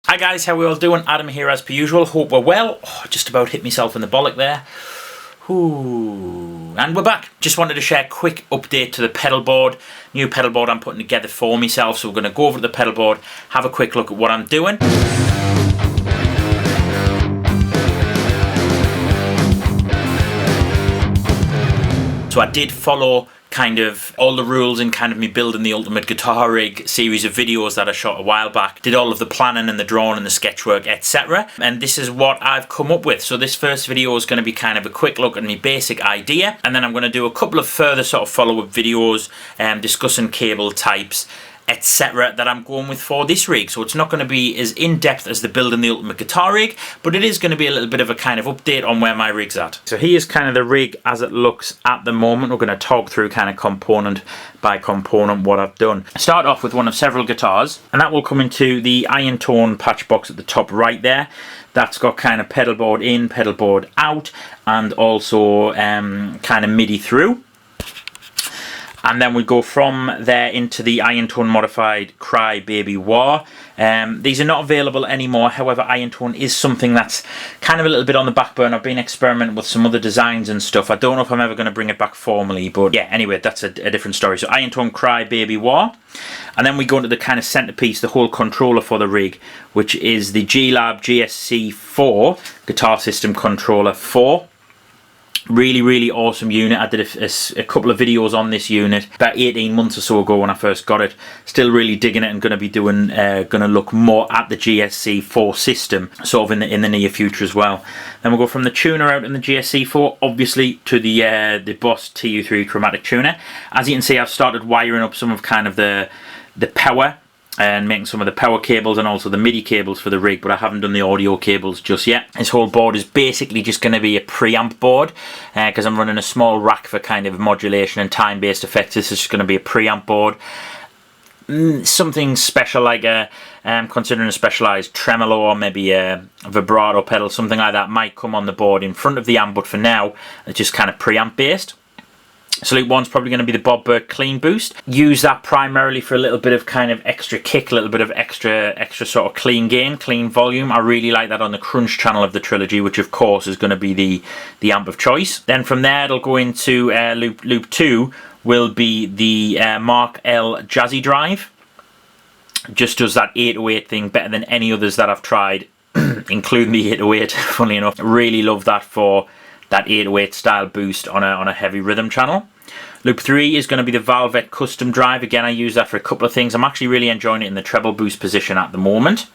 Hi guys, how we all doing? Adam here as per usual. Hope we're well. Oh, just about hit myself in the bollock there. Ooh. And we're back. Just wanted to share a quick update to the pedal board. New pedal board I'm putting together for myself. So we're going to go over to the pedal board, have a quick look at what I'm doing. So I did follow kind of all the rules in kind of me building the ultimate guitar rig series of videos that I shot a while back. Did all of the planning and the drawing and the sketchwork, etc. And this is what I've come up with. So this first video is going to be kind of a quick look at my basic idea, and then I'm going to do a couple of further sort of follow-up videos discussing cable types, etc. that I'm going with for this rig. So it's not going to be as in-depth as the building the ultimate guitar rig, but it is going to be a little bit of a kind of update on where my rig's at. So here's kind of the rig as it looks at the moment. We're going to talk through kind of component by component what I've done. Start off with one of several guitars, and that will come into the iron tone patch box at the top right there. That's got kind of pedal board in, pedal board out, and also kind of MIDI through. And then we go from there into the Iron Tone modified Cry Baby War. These are not available anymore. However, Iron Tone is something that's kind of a little bit on the back burner. I've been experimenting with some other designs and stuff. I don't know if I'm ever going to bring it back formally, but yeah, anyway, that's a different story. So Iron Tone Cry Baby War. And then we go into the kind of centerpiece, the whole controller for the rig, which is the G-Lab GSC4 Guitar System Controller 4. Really awesome unit. I did a couple of videos on this unit about 18 months or so ago when I first got it. Still really digging it, and going to be doing gonna look more at the GSC4 system sort of in the near future as well. Then we'll go from the tuner out in the GSC4 obviously to the Boss TU3 chromatic tuner. As you can see, I've started wiring up some of kind of the power and making some of the power cables and also the MIDI cables for the rig, but I haven't done the audio cables just yet. This whole board is basically just going to be a preamp board because I'm running a small rack for kind of modulation and time-based effects. This is just going to be a preamp board. Something special like considering a specialised tremolo or maybe a vibrato pedal, something like that might come on the board in front of the amp, but for now it's just kind of preamp based. So loop one's probably going to be the Bob Burke Clean Boost. Use that primarily for a little bit of kind of extra kick, a little bit of extra sort of clean gain, clean volume. I really like that on the Crunch channel of the trilogy, which of course is going to be the amp of choice. Then from there it'll go into loop 2 will be the Mark L Jazzy Drive. Just does that 808 thing better than any others that I've tried, including the 808, funnily enough. Really love that for that 808 style boost on a heavy rhythm channel. Loop 3 is going to be the Valvet Custom Drive. Again, I use that for a couple of things. I'm actually really enjoying it in the treble boost position at the moment.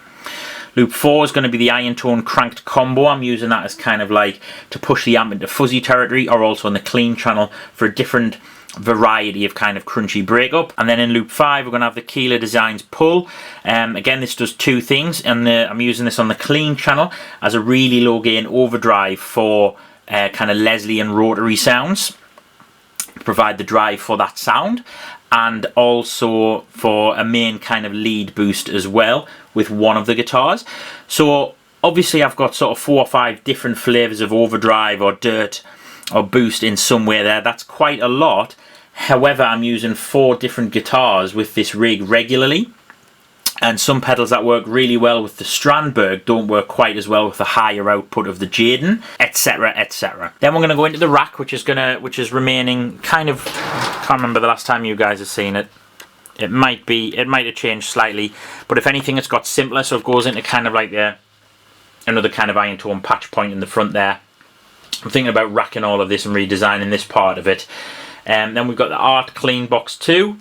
Loop 4 is going to be the Iron Tone Cranked Combo. I'm using that as kind of like to push the amp into fuzzy territory, or also in the clean channel for a different variety of kind of crunchy breakup. And then in loop 5 we're going to have the Keeler Designs Pull. Again, this does two things, and I'm using this on the clean channel as a really low gain overdrive for kind of Leslie and rotary sounds, provide the drive for that sound, and also for a main kind of lead boost as well with one of the guitars. So obviously I've got sort of 4 or 5 different flavors of overdrive or dirt or boost in some way there. That's quite a lot. However, I'm using 4 different guitars with this rig regularly, and some pedals that work really well with the Strandberg don't work quite as well with the higher output of the Jaden, etc, etc. Then we're going to go into the rack, which is remaining kind of, can't remember the last time you guys have seen it. It might have changed slightly, but if anything it's got simpler, so it goes into kind of like another kind of Iron Tone patch point in the front there. I'm thinking about racking all of this and redesigning this part of it. Then we've got the Art Clean Box 2.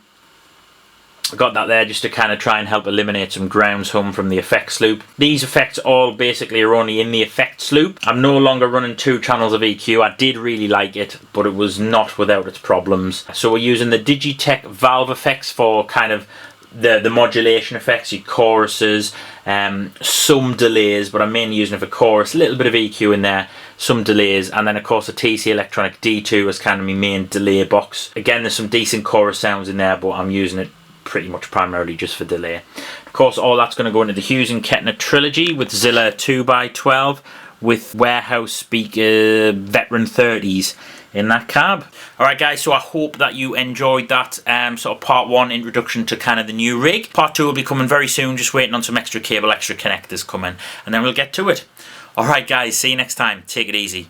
I got that there just to kind of try and help eliminate some grounds hum from the effects loop. These effects all basically are only in the effects loop. I'm no longer running 2 channels of EQ. I did really like it, but it was not without its problems. So we're using the Digitech Valve effects for kind of the modulation effects, your choruses, some delays, but I'm mainly using it for chorus, a little bit of EQ in there, some delays, and then of course a TC Electronic D2 as kind of my main delay box. Again, there's some decent chorus sounds in there, but I'm using it pretty much primarily just for delay. Of course, all that's going to go into the Hughes and Kettner trilogy with Zilla 2x12 with warehouse speaker veteran 30s in that cab. Alright guys, so I hope that you enjoyed that sort of part 1 introduction to kind of the new rig. Part 2 will be coming very soon, just waiting on some extra cable, extra connectors coming, and then we'll get to it. Alright guys, see you next time. Take it easy.